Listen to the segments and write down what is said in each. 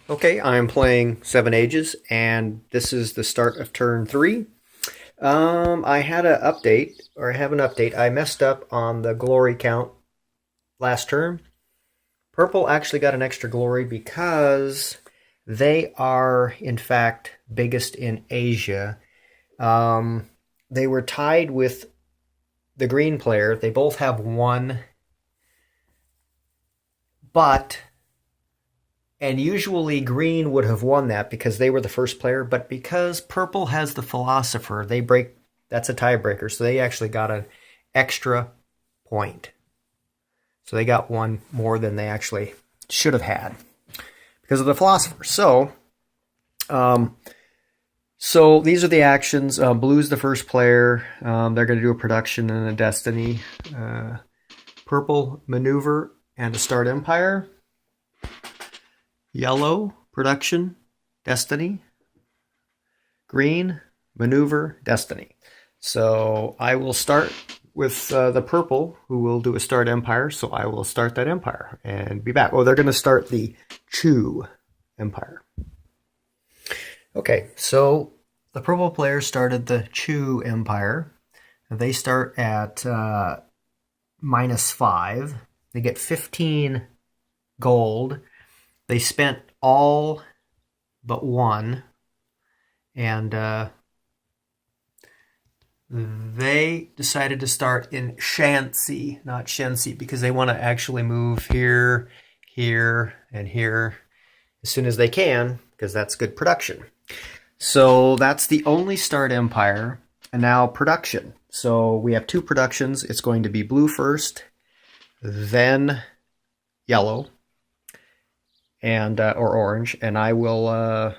Okay, I'm playing Seven Ages, and this is the start of turn three. I had an update, or I have an update. I messed up on the glory count last turn. Purple actually got an extra glory because they are, in fact, biggest in Asia. They were tied with the green player. They both have one, but and usually green would have won that because they were the first player, but because purple has the philosopher, they break that's a tiebreaker. So they actually got an extra point. So they got one more than they actually should have had because of the philosopher. So these are the actions. Blue's the first player. They're going to do a production and a destiny. Purple, maneuver, and a start empire. Yellow, production, destiny. Green, maneuver, destiny. So I will start with the purple, who will do a start empire. So I will start that empire and be back. Oh, they're going to start the Chu empire. Okay, so the purple player started the Chu empire. They start at -5. They get 15 gold. They spent all but one, and they decided to start in Shanxi, not Shenxi, because they want to actually move here, here, and here as soon as they can, because that's good production. So that's the only start empire, and now production. So we have two productions. It's going to be blue first, then yellow, and or orange, and I will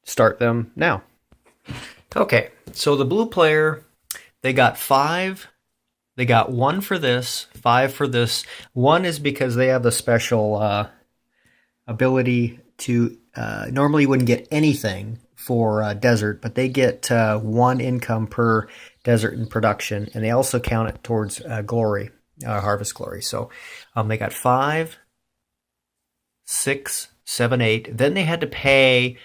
start them now. Okay, so the blue player, they got 5. They got 1 for this, 5 for this. 1 is because they have the special ability to normally you wouldn't get anything for desert, but they get 1 income per desert in production, and they also count it towards glory, harvest glory. So they got 5, 6, 7, 8. Then they had to pay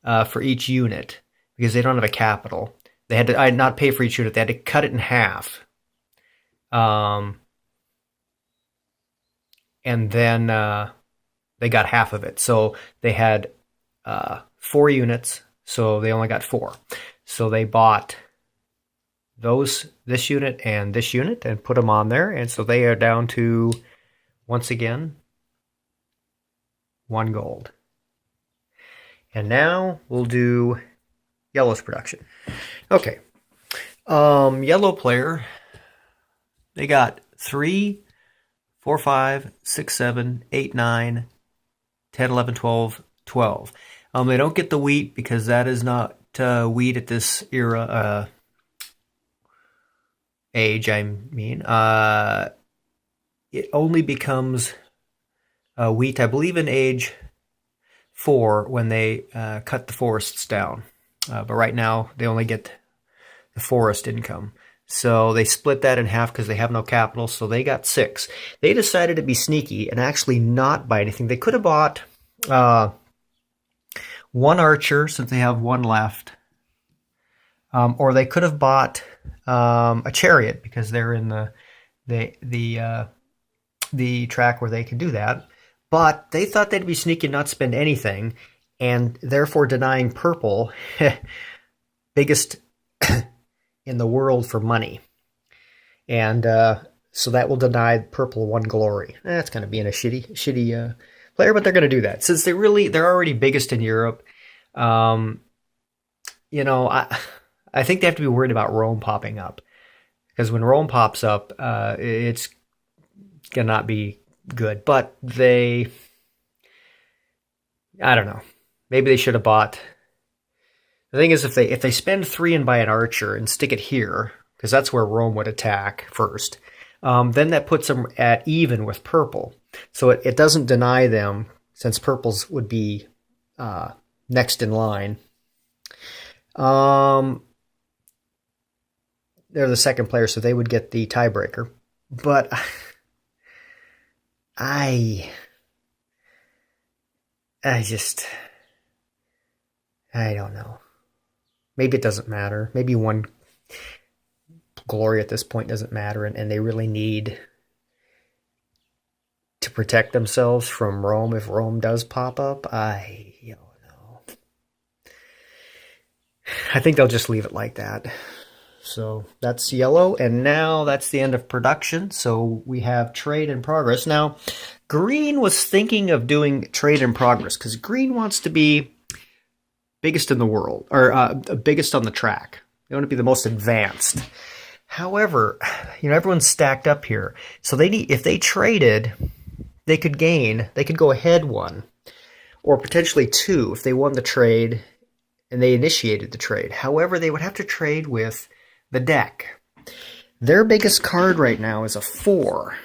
for each unit because they don't have a capital. They had to not pay for each unit. They had to cut it in half. And then they got half of it. So they had 4 units, so they only got 4. So they bought this unit and this unit and put them on there. And so they are down to, once again, 1 gold. And now we'll do yellow's production. Okay. Yellow player, they got 3, 4, 5, 6, 7, 8, 9, 10, 11, 12, 12. They don't get the wheat because that is not wheat at this era, age, I mean. It only becomes wheat, I believe, in age 4 when they cut the forests down. But right now, they only get the forest income. So they split that in half because they have no capital, so they got 6. They decided to be sneaky and actually not buy anything. They could have bought 1 archer, since they have 1 left. Or they could have bought a chariot because they're in the track where they can do that. But they thought they'd be sneaky and not spend anything, and therefore denying purple biggest in the world for money. And so that will deny purple 1 glory. That's kind of being a shitty player, but they're going to do that since they're already biggest in Europe. I think they have to be worried about Rome popping up, because when Rome pops up, it's gonna not be good. But I don't know. Maybe they should have bought. The thing is, if they spend 3 and buy an archer and stick it here, because that's where Rome would attack first, then that puts them at even with purple. So it doesn't deny them, since purples would be next in line. They're the second player, so they would get the tiebreaker. But I don't know. Maybe it doesn't matter. Maybe one glory at this point doesn't matter, and they really need to protect themselves from Rome if Rome does pop up. I don't know. I think they'll just leave it like that. So that's yellow, and now that's the end of production. So we have trade in progress. Now, green was thinking of doing trade in progress because green wants to be biggest in the world, or biggest on the track. They want to be the most advanced. However, everyone's stacked up here. So if they traded, they could go ahead one, or potentially two if they won the trade and they initiated the trade. However, they would have to trade with the deck. Their biggest card right now is a 4.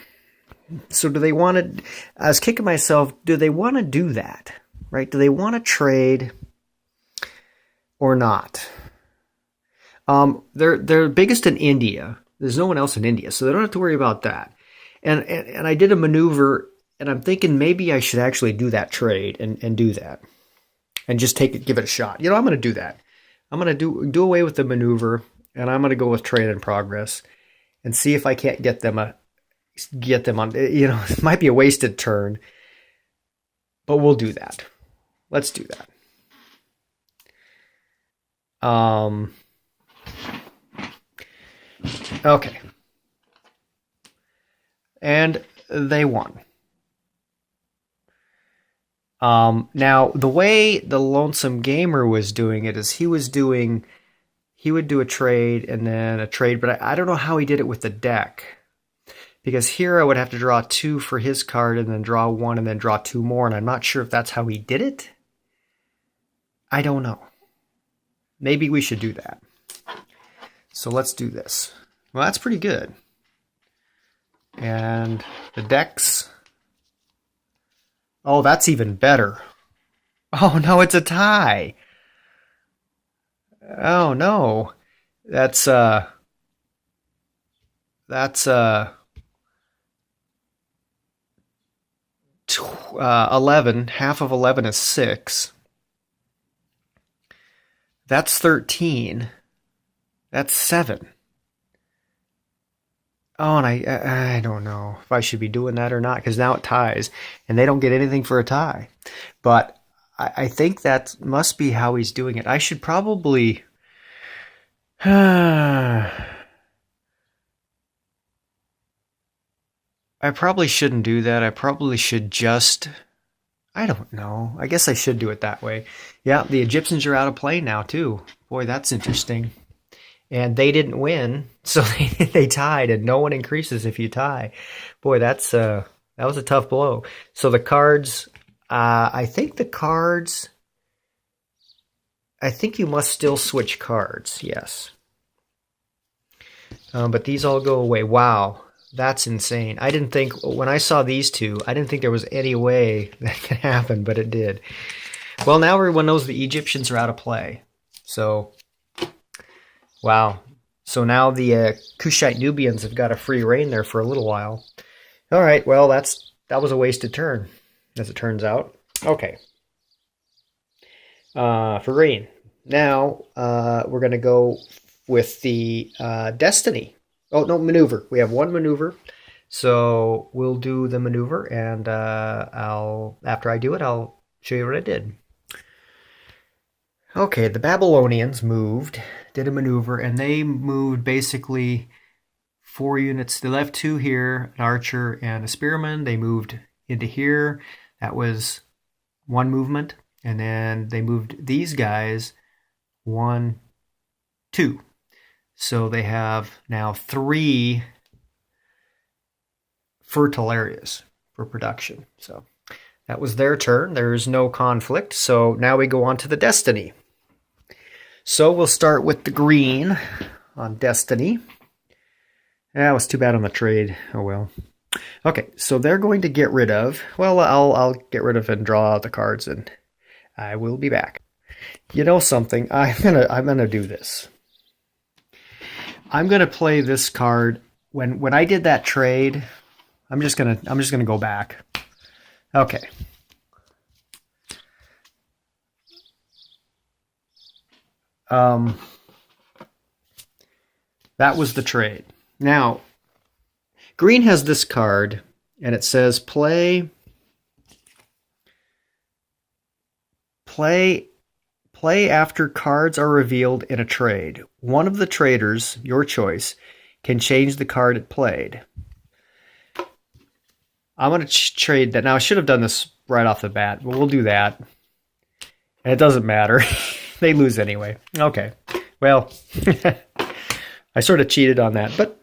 So do they want to, I was kicking myself, do they want to do that? Right? Do they want to trade or not? They're biggest in India. There's no one else in India, so they don't have to worry about that. And I did a maneuver, and I'm thinking maybe I should actually do that trade and do that. And just give it a shot. I'm going to do that. I'm going to do away with the maneuver, and I'm going to go with trade in progress and see if I can't get them on. It might be a wasted turn, but we'll do that. Let's do that. Okay. And they won. Now, the way the Lonesome Gamer was doing it is he would do a trade and then a trade, but I don't know how he did it with the deck. Because here I would have to draw 2 for his card and then draw 1 and then draw 2 more, and I'm not sure if that's how he did it. I don't know. Maybe we should do that. So let's do this. Well, that's pretty good. And the decks. Oh, that's even better. Oh, no, it's a tie. Oh, no. That's 11. Half of 11 is 6. That's 13. That's 7. Oh, and I don't know if I should be doing that or not, because now it ties, and they don't get anything for a tie. But I think that must be how he's doing it. I should probably... I probably shouldn't do that. I probably should just... I don't know. I guess I should do it that way. Yeah, the Egyptians are out of play now, too. Boy, that's interesting. And they didn't win, so they tied, and no one increases if you tie. Boy, that was a tough blow. So the cards, I think you must still switch cards, yes. But these all go away. Wow, that's insane. I didn't think, when I saw these two, I didn't think there was any way that could happen, but it did. Well, now everyone knows the Egyptians are out of play. So... wow. So now the Kushite Nubians have got a free reign there for a little while. All right, well, that was a wasted turn, as it turns out. Okay. For green. Now, we're going to go with the Destiny. Oh, no, maneuver. We have one maneuver. So we'll do the maneuver, and after I do it, I'll show you what I did. Okay, the Babylonians did a maneuver, and they moved basically 4 units. They left 2 here, an archer and a spearman. They moved into here. That was 1 movement. And then they moved these guys 1, 2. So they have now 3 fertile areas for production. So that was their turn. There's no conflict. So now we go on to the Destiny. So we'll start with the green on Destiny. That was too bad on the trade. Oh well. Okay, so they're going to get rid of... well, I'll get rid of and draw out the cards, and I will be back. You know something? I'm gonna do this. I'm gonna play this card when I did that trade. I'm just gonna go back. Okay. that was the trade. Now, green has this card, and it says play after cards are revealed in a trade. One of the traders, your choice, can change the card it played. I'm going to trade that. Now, I should have done this right off the bat, but we'll do that. And it doesn't matter. They lose anyway. Okay. Well, I sort of cheated on that, but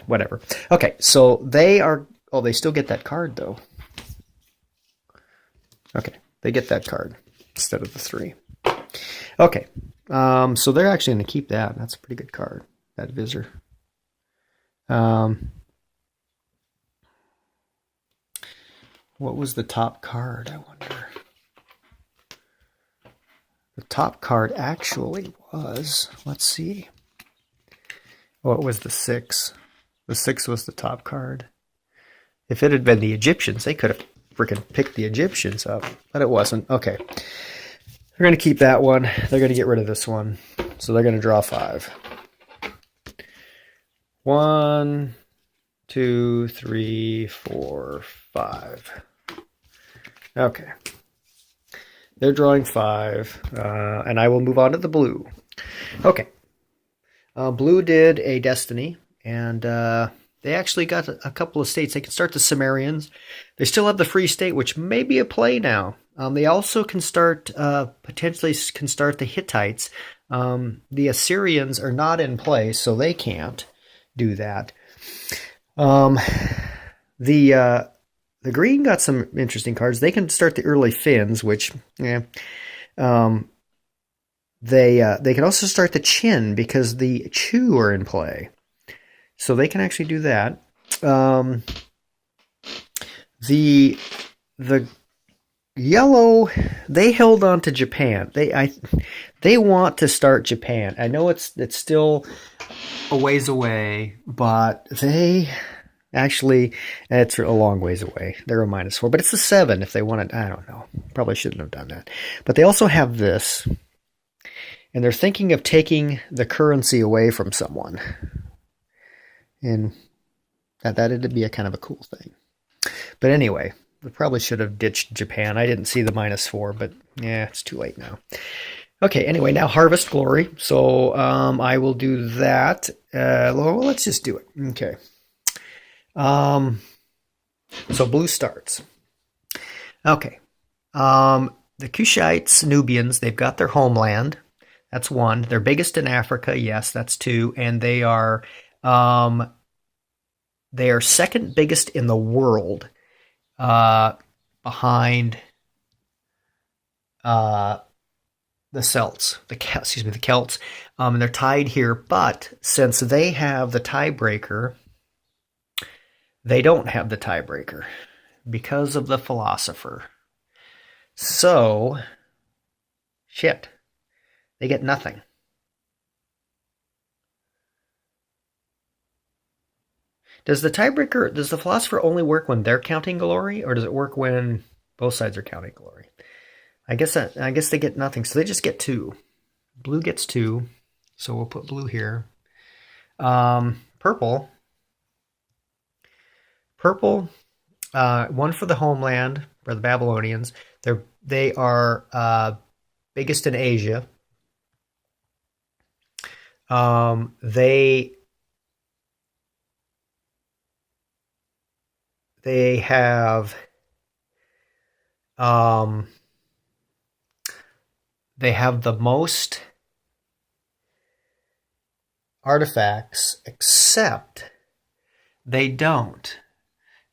whatever. Okay, so they are... Oh, they still get that card, though. Okay, they get that card instead of the 3. Okay, so they're actually going to keep that. That's a pretty good card, that Visor. What was the top card, I wonder? The top card actually was, let's see. Oh, it was the 6. The 6 was the top card. If it had been the Egyptians, they could have freaking picked the Egyptians up, but it wasn't. Okay. They're going to keep that one. They're going to get rid of this one. So they're going to draw 5. 1, 2, 3, 4, 5. Okay. They're drawing 5, and I will move on to the blue. Okay. Blue did a Destiny, and they actually got a couple of states. They can start the Sumerians. They still have the Free State, which may be a play now. They also can start, potentially can start the Hittites. The Assyrians are not in play, so they can't do that. The green got some interesting cards. They can start the early Finns, which, they can also start the Qin because the Chu are in play. So they can actually do that. The yellow, they held on to Japan. They want to start Japan. I know it's still a ways away, but they actually, it's a long ways away. They're a -4, but it's a 7 if they wanted. I don't know. Probably shouldn't have done that. But they also have this, and they're thinking of taking the currency away from someone. And that'd be a kind of a cool thing. But anyway, we probably should have ditched Japan. I didn't see the -4, but yeah, it's too late now. Okay, anyway, now Harvest Glory. So I will do that. Well, let's just do it. Okay. So blue starts. Okay. The Kushites, Nubians, they've got their homeland. That's 1. They're biggest in Africa. Yes, that's 2. And they are second biggest in the world, behind the Celts. The Celts. And they're tied here, but since they have the tiebreaker, they don't have the tiebreaker because of the philosopher. So, shit. They get nothing. Does the philosopher only work when they're counting glory, or does it work when both sides are counting glory? I guess they get nothing, so they just get 2. Blue gets 2, so we'll put blue here. Purple, 1 for the homeland, for the Babylonians. They are biggest in Asia. They have the most artifacts, except they don't,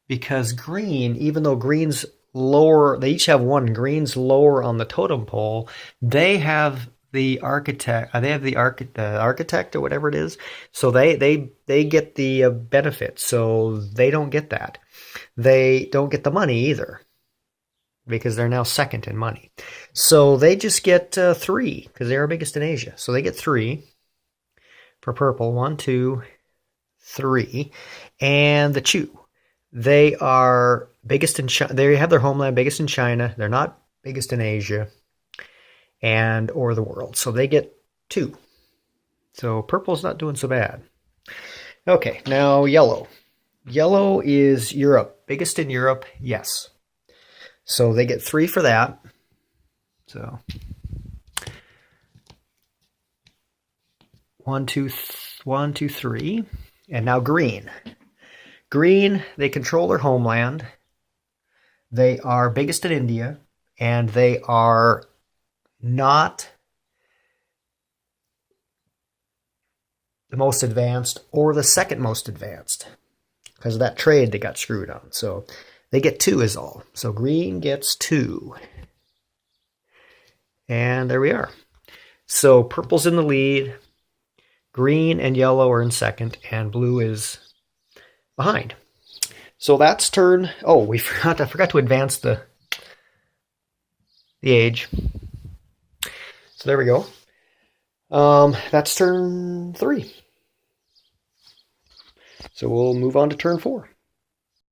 because green, even though green's lower, they each have 1. Green's lower on the totem pole. They have the architect. They have the architect or whatever it is. So they get the benefit. So they don't get that. They don't get the money either, because they're now second in money. So they just get 3 because they are biggest in Asia. So they get 3 for purple. 1, 2, 3, and the Chu. They are biggest in China. They have their homeland biggest in China. They're not biggest in Asia or the world. So they get 2. So purple's not doing so bad. Okay, now yellow. Yellow is Europe. Biggest in Europe, yes. So they get 3 for that. So 1, 2, 3. And now green. Green, they control their homeland. They are biggest in India. And they are not the most advanced or the second most advanced because of that trade they got screwed on. So they get 2 is all. So green gets 2. And there we are. So purple's in the lead. Green and yellow are in second, and blue is behind. So that's turn. Oh, I forgot to advance the age. So there we go. That's turn 3. So we'll move on to turn 4.